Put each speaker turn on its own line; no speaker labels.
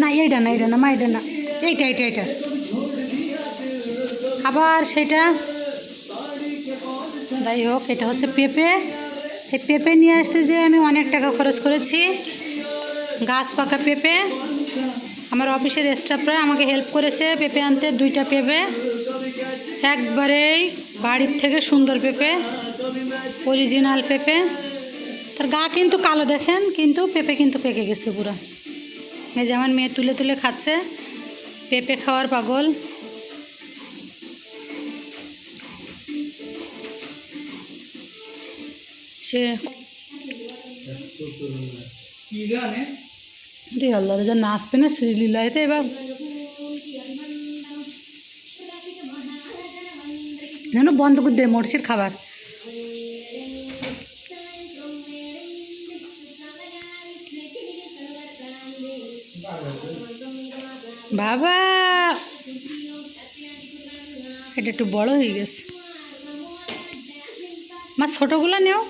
না এইটা না, এটা না মা, এটা না, এইটা এইটা এটা আবার সেটা। যাই হোক, এটা হচ্ছে পেঁপে। এই পেঁপে নিয়ে আসতে যে আমি অনেক টাকা খরচ করেছি। গাছ পাকা পেঁপে। আমার অফিসের স্টাফরা আমাকে হেল্প করেছে পেঁপে আনতে। 2টা পেঁপে, একবারেই বাড়ির থেকে সুন্দর পেঁপে, অরিজিনাল পেঁপে। তার গা কিন্তু কালো দেখেন, কিন্তু পেঁপে কিন্তু পেকে গেছে পুরো। এই যেমন মেয়ে তুলে তুলে খাচ্ছে, পেঁপে খাওয়ার পাগল। সে আল্লাহ যা নাচবে না শ্রীলীলাতে এবার। যেন বন্ধ করে দে মরছির খাবার। বাবা এটা একটু বড় হয়ে গেছে। মা ছোটগুলো নেও।